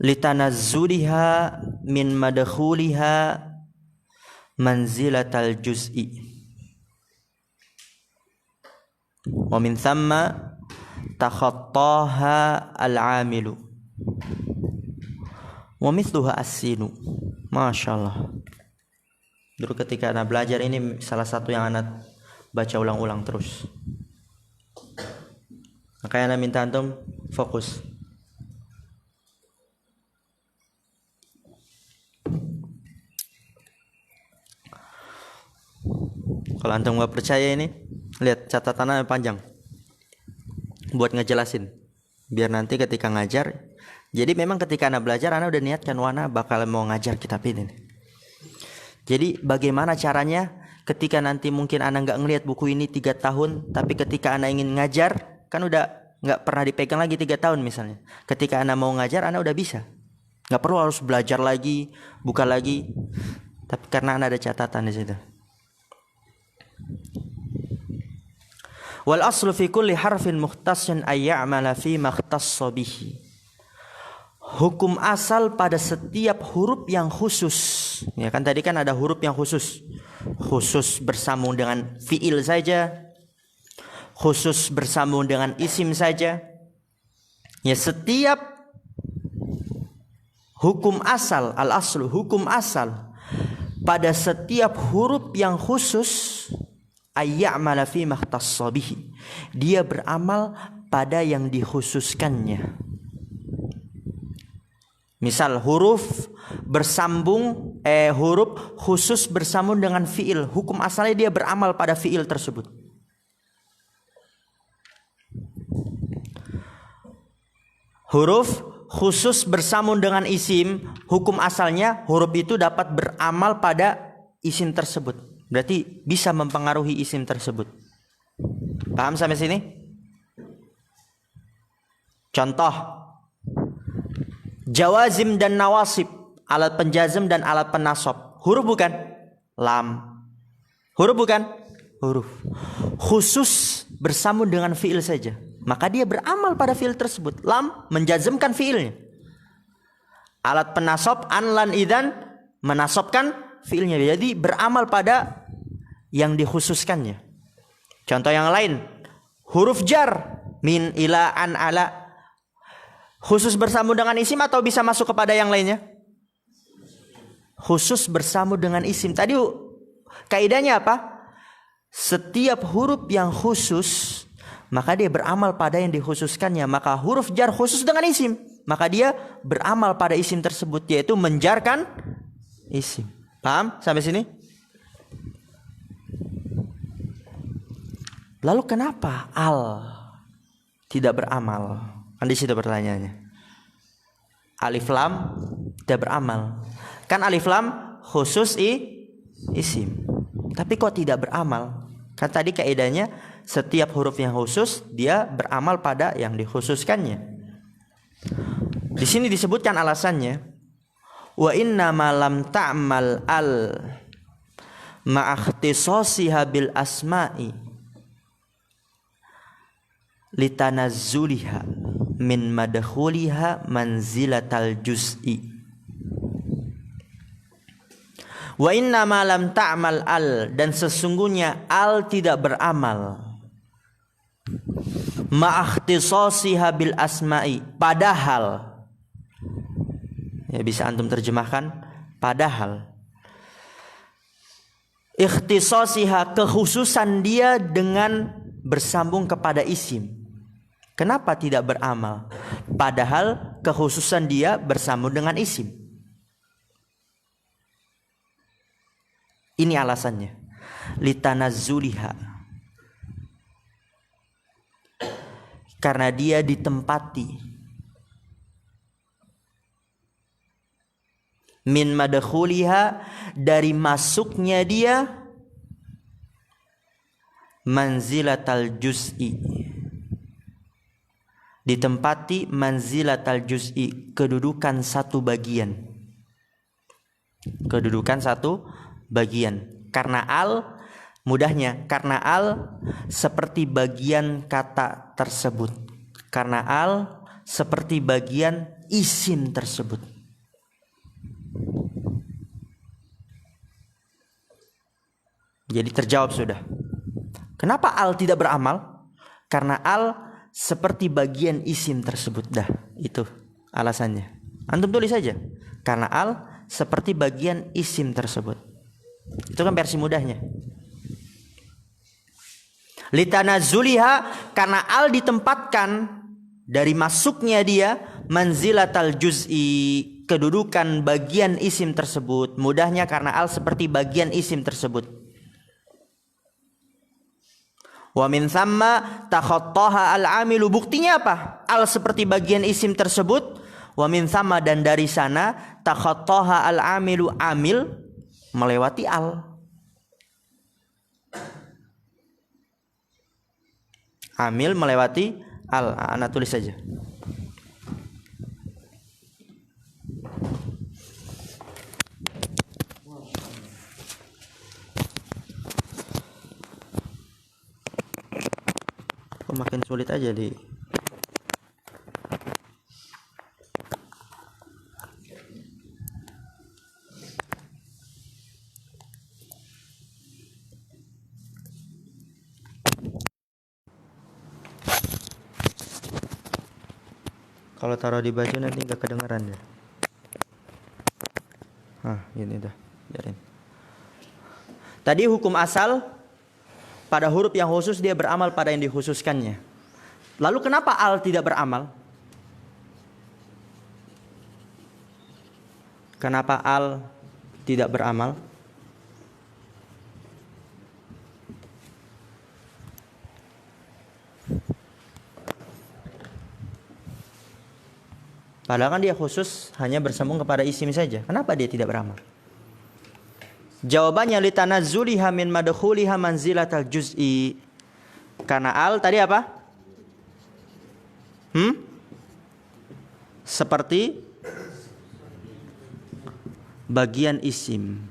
litanazzuliha min madkhuliha manzilatal juz'i wa min thamma takhattaha al-'amilu wa mithluha as-sinu. Masyaallah. Dulu ketika anak belajar ini salah satu yang anak baca ulang-ulang terus. Makanya anak minta antum fokus. Kalau antum nggak percaya ini, lihat catatannya panjang buat ngejelasin. Biar nanti ketika ngajar Jadi memang ketika Anda belajar, Anda udah niatkan, Anda bakal mau ngajar kitab ini. Jadi bagaimana caranya ketika nanti mungkin Anda nggak ngelihat buku ini 3 tahun, tapi ketika Anda ingin ngajar, kan udah nggak pernah dipegang lagi 3 tahun misalnya. Ketika Anda mau ngajar, Anda udah bisa. Nggak perlu harus belajar lagi, buka lagi. Tapi karena Anda ada catatan di situ. Wal aslu fi kulli harfin mukhtassin ay ya'mala fi ma ikhtassa bihi. Hukum asal pada setiap huruf yang khusus. Ya kan tadi kan ada huruf yang khusus. Khusus bersambung dengan fiil saja. Khusus bersambung dengan isim saja. Ya setiap hukum asal, al-aslu, hukum asal pada setiap huruf yang khusus ayya'mala fi ma ikhtassa bihi. Dia beramal pada yang dikhususkannya. Misal huruf bersambung huruf khusus bersambung dengan fiil, hukum asalnya dia beramal pada fiil tersebut. Huruf khusus bersambung dengan isim, hukum asalnya huruf itu dapat beramal pada isim tersebut. Berarti bisa mempengaruhi isim tersebut. Paham sampai sini? Contoh jawazim dan nawasib, alat penjazm dan alat penasab. Huruf bukan? Lam. Huruf bukan? Huruf. Khusus bersambung dengan fiil saja. Maka dia beramal pada fiil tersebut. Lam menjazmkan fiilnya. Alat penasab an, lan, idan menasabkan fiilnya. Jadi beramal pada yang dikhususkannya. Contoh yang lain. Huruf jar. Min, ila, an, ala. Khusus bersambung dengan isim atau bisa masuk kepada yang lainnya? Khusus bersambung dengan isim. Tadi kaidahnya apa? Setiap huruf yang khusus, maka dia beramal pada yang dikhususkannya. Maka huruf jar khusus dengan isim, maka dia beramal pada isim tersebut, yaitu menjarkan isim. Paham sampai sini? Lalu kenapa al tidak beramal? Kan di situ pertanyaannya. Alif lam tidak beramal. Kan alif lam khusus isim. Tapi kok tidak beramal? Kan tadi kaidahnya setiap huruf yang khusus dia beramal pada yang dikhususkannya. Di sini disebutkan alasannya. Wa inna ma lam ta'mal al ma'akhtisasiha bil asma'i litanazzuliha min madkhuliha manzilatal juz'i. Wa inna ma lam ta'mal al, dan sesungguhnya al tidak beramal ma'akhtisasiha bil asma'i, padahal, ya bisa antum terjemahkan padahal, ikhtisasiha kekhususan dia dengan bersambung kepada isim. Kenapa tidak beramal? Padahal kekhususan dia bersambung dengan isim. Ini alasannya. Litanazzuliha. Karena dia ditempati. Min madkhuliha, dari masuknya dia, manzilatal juz'i, ditempati manzilatal juz'i, kedudukan satu bagian. Kedudukan satu bagian. Karena al, mudahnya, karena al seperti bagian kata tersebut. Karena al seperti bagian isim tersebut. Jadi terjawab sudah. Kenapa al tidak beramal? Karena al seperti bagian isim tersebut. Dah, itu alasannya. Antum tulis saja. Karena al seperti bagian isim tersebut. Itu kan versi mudahnya. Litanazzuliha, karena al ditempatkan dari masuknya dia manzilatal juz'i, kedudukan bagian isim tersebut. Mudahnya karena al seperti bagian isim tersebut. Wa min thamma takhattaha al-amilu, buktinya apa? Al seperti bagian isim tersebut, Wa min thamma, dan dari sana, takhattaha al-amilu, amil melewati al. Amil melewati al. Ana tulis saja. Kok makin sulit aja di. Kalau taruh di baju nanti nggak kedengeran ya. Gini dah, biarin. Tadi hukum asal pada huruf yang khusus dia beramal pada yang dikhususkannya. Lalu kenapa al tidak beramal? Kenapa al tidak beramal? Padahal kan dia khusus hanya bersambung kepada isim saja. Kenapa dia tidak beramal? Jawabannya litanazzuliha min madkhuliha manzilatal juz'i. Karena al tadi apa? Seperti bagian isim.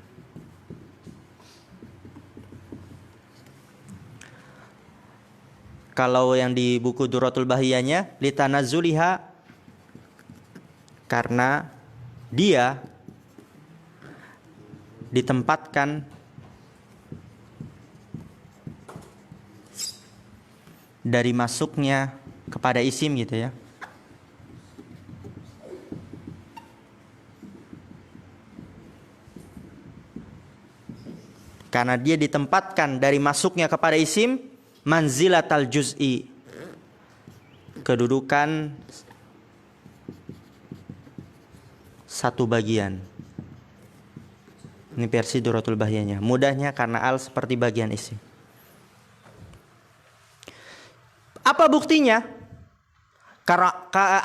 Kalau yang di buku Durratul Bahiyanya, litanazzuliha, karena dia ditempatkan dari masuknya kepada isim gitu ya. Karena dia ditempatkan dari masuknya kepada isim, manzilatal juz'i, kedudukan satu bagian. Ini versi Durratul Bahiyanya. Mudahnya karena al seperti bagian isim. Apa buktinya?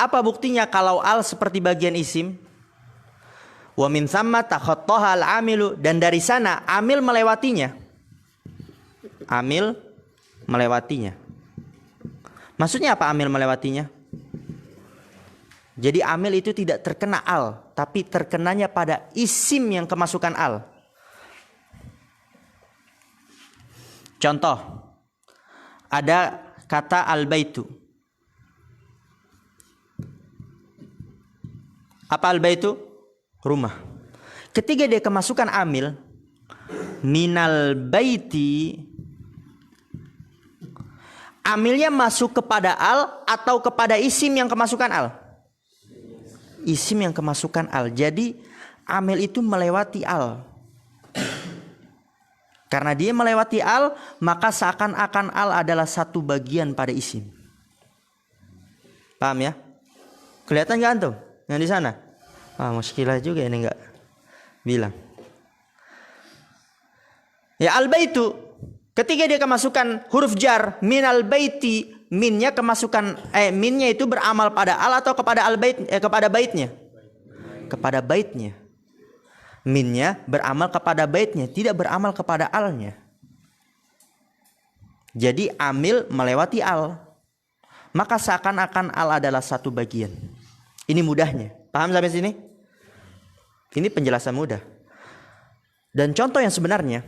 Apa buktinya kalau al seperti bagian isim? Wa min thamma takhattaha al-amilu, dan dari sana amil melewatinya. Amil melewatinya. Maksudnya apa amil melewatinya? Jadi amil itu tidak terkena al, tapi terkenanya pada isim yang kemasukan al. Contoh, ada kata al-baitu. Apa al-baitu? Rumah. Ketika dia kemasukan amil, minal baiti, amilnya masuk kepada al atau kepada isim yang kemasukan al? Isim yang kemasukan al. Jadi amil itu melewati al. Karena dia melewati al, maka seakan-akan al adalah satu bagian pada isim. Paham ya? Kelihatan gak antum? Yang di sana? Muskilah juga ini enggak bilang. Ya al-baitu, ketika dia kemasukan huruf jar minal baiti, minnya kemasukan minnya itu beramal pada al atau kepada al-bait, kepada baitnya? Kepada baitnya. Minnya beramal kepada baitnya, tidak beramal kepada alnya. Jadi amil melewati al. Maka seakan-akan al adalah satu bagian. Ini mudahnya. Paham sampai sini? Ini penjelasan mudah. Dan contoh yang sebenarnya,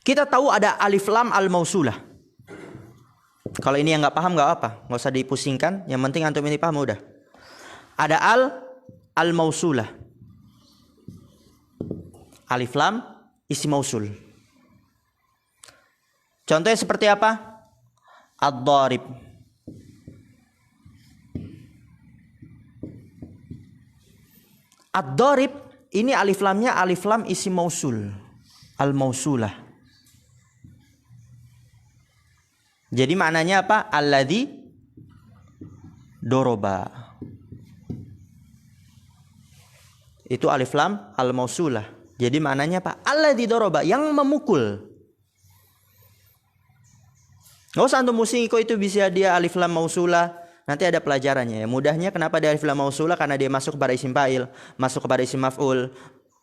kita tahu ada alif lam al-mausulah. Kalau ini yang nggak paham nggak apa, nggak usah dipusingkan. Yang penting antum ini paham udah. Ada al-mausulah. Alif lam isim mausul. Contohnya seperti apa? Ad-dharib. Ad-dharib ini alif lamnya alif lam isim mausul. Al-mausulah. Jadi maknanya apa? Alladzi doroba. Itu alif lam al-mausulah. Jadi maknanya apa? Alladzi doroba, yang memukul. Nggak usah antum musing kok itu bisa dia alif lam mausulah, Nanti ada pelajarannya ya. Mudahnya kenapa dia alif lam mausulah, karena dia masuk kepada isim fa'il, masuk kepada isim maf'ul.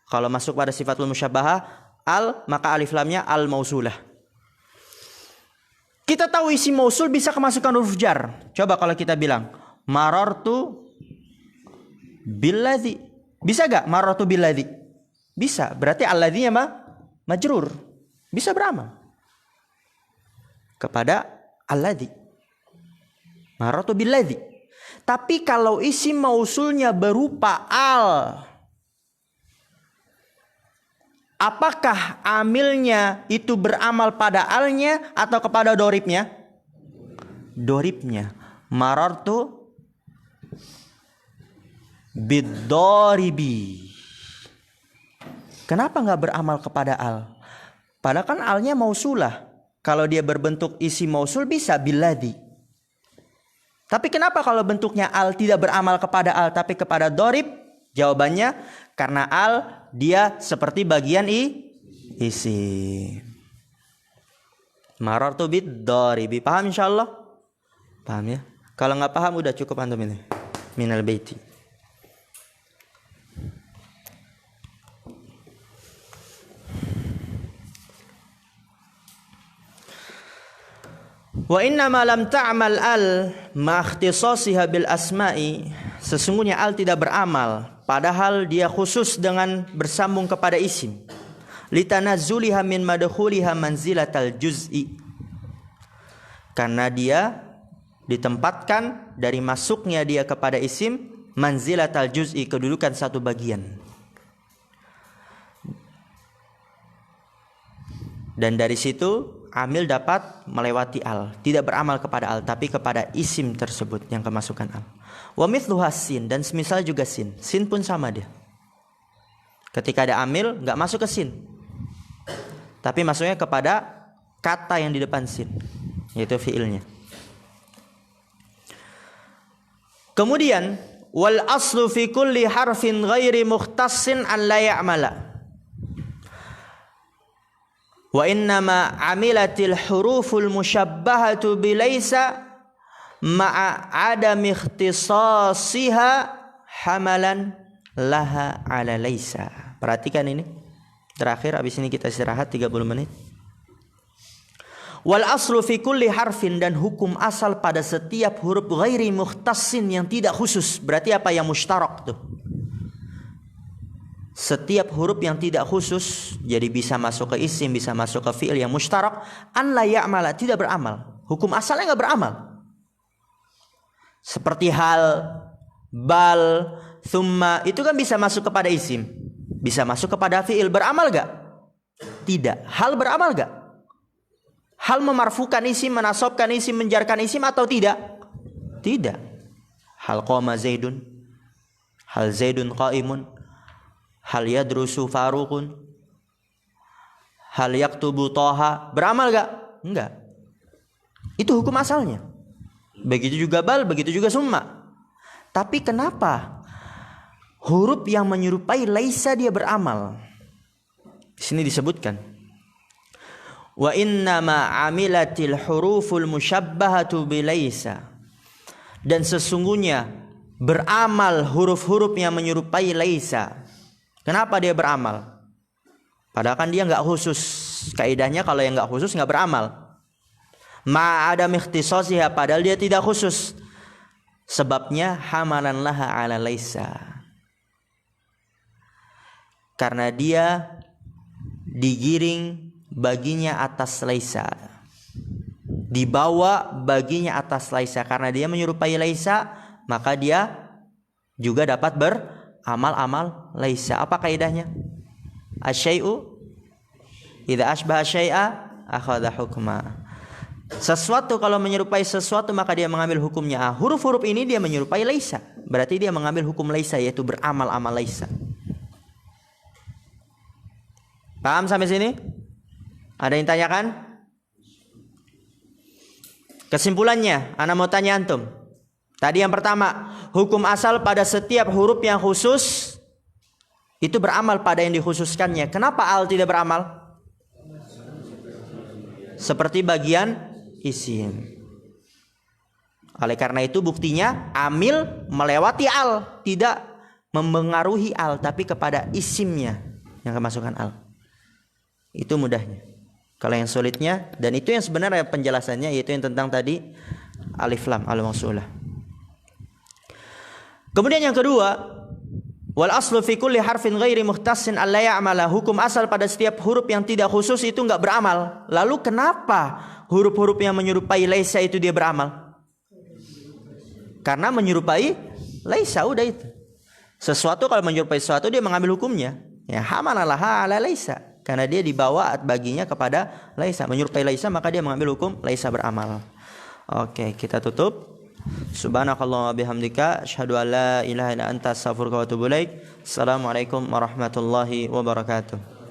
Kalau masuk pada sifatul musyabbahah al, maka alif lamnya al mausulah. Kita tahu isim mausul bisa kemasukan huruf jar. Coba kalau kita bilang marartu billadzi. Bisa gak marartu billadzi? Bisa. Berarti alladzi-nya majrur. Bisa beramal kepada alladzi. Marartu billadzi. Tapi kalau isim mausulnya berupa al, apakah amilnya itu beramal pada alnya atau kepada doribnya? Doribnya. Marartu bid-doribi. Kenapa nggak beramal kepada al? Padahal kan alnya mausulah. Kalau dia berbentuk isim mausul bisa billadzi. Tapi kenapa kalau bentuknya al tidak beramal kepada al tapi kepada dorib? Jawabannya karena al dia seperti bagian isim. Marartu bid-doribi. Paham insyaallah? Paham ya? Kalau nggak paham udah cukup antum ini. Minal baiti. Wa inna ma lam ta'mal al ma ikhtisasiha bil asma'i. Sesungguhnya al tidak beramal padahal dia khusus dengan bersambung kepada isim. Litanazzuliha min madkhuliha manzilatal juz'i. Karena dia ditempatkan dari masuknya dia kepada isim manzilatal juz'i, kedudukan satu bagian. Dan dari situ amil dapat melewati al, tidak beramal kepada al tapi kepada isim tersebut yang kemasukan al. Wa mithluha sin, dan semisal juga sin. Sin pun sama dia. Ketika ada amil enggak masuk ke sin. Tapi masuknya kepada kata yang di depan sin, yaitu fiilnya. Kemudian wal aslu fi kulli harfin ghairi mukhtassin an la ya'mala. Wa innama amilatil huruful musyabbahatu bilaysa ma'a adam ikhtisasiha hamalan laha ala laysa. Perhatikan ini. Terakhir habis ini kita istirahat 30 menit. Wal aslu fi kulli harfin, dan hukum asal pada setiap huruf ghairi mukhtassin yang tidak khusus. Berarti apa yang mushtarak tuh? Setiap huruf yang tidak khusus, jadi bisa masuk ke isim, bisa masuk ke fi'il yang mushtarak, an la ya'mala, tidak beramal. Hukum asalnya enggak beramal. Seperti hal, bal, thumma, itu kan bisa masuk kepada isim, bisa masuk kepada fi'il. Beramal enggak? Tidak. Hal beramal enggak? Hal memarfukan isim, menasobkan isim, menjarkan isim atau tidak? Tidak. Hal qama zaidun, hal zaidun qaimun, hal yadrusu faruqun, hal yaktubu toha. Beramal gak? Enggak. Itu hukum asalnya. Begitu juga bal, begitu juga summa. Tapi kenapa huruf yang menyerupai laisa dia beramal? Di sini disebutkan wa innama amilatil huruful musyabbahatu bilaisa, dan sesungguhnya beramal huruf-huruf yang menyerupai laisa. Kenapa dia beramal? Padahal kan dia enggak khusus. Kaidahnya kalau yang enggak khusus enggak beramal. Ma'adam ikhtisasiha, padahal dia tidak khusus. Sebabnya hamalan laha ala laisa. Karena dia digiring baginya atas laisa. Dibawa baginya atas laisa. Karena dia menyerupai laisa, maka dia juga dapat beramal-amal laisa. Apa kaidahnya? Asyai'u idza asbaha syai'a akhadha hukma. Sesuatu kalau menyerupai sesuatu maka dia mengambil hukumnya. Huruf-huruf ini dia menyerupai laisa. Berarti dia mengambil hukum laisa, yaitu beramal-amal laisa. Paham sampai sini? Ada yang tanyakan? Kesimpulannya, ana mau tanya antum. Tadi yang pertama, hukum asal pada setiap huruf yang khusus itu beramal pada yang dikhususkannya. Kenapa al tidak beramal? Seperti bagian isim. Oleh karena itu buktinya amil melewati al, tidak mempengaruhi al, tapi kepada isimnya yang kemasukan al. Itu mudahnya. Kalau yang sulitnya, dan itu yang sebenarnya penjelasannya, yaitu yang tentang tadi alif lam al-mausulah. Kemudian yang kedua, wal aslu fi kulli harfin ghairi mukhtassin alla ya'mala. Hukum asal pada setiap huruf yang tidak khusus itu enggak beramal. Lalu kenapa huruf-huruf yang menyerupai laisa itu dia beramal? Karena menyerupai laisa, udah itu. Sesuatu kalau menyerupai sesuatu dia mengambil hukumnya. Ya, hamalalaha ala laisa. Karena dia dibawa baginya kepada laisa, menyerupai laisa, maka dia mengambil hukum laisa beramal. Oke, kita tutup. Subhanakallah wa bihamdika asyhadu an la ilaha illa anta astaghfiruka wa atubu ilaik. Assalamualaikum warahmatullahi wabarakatuh.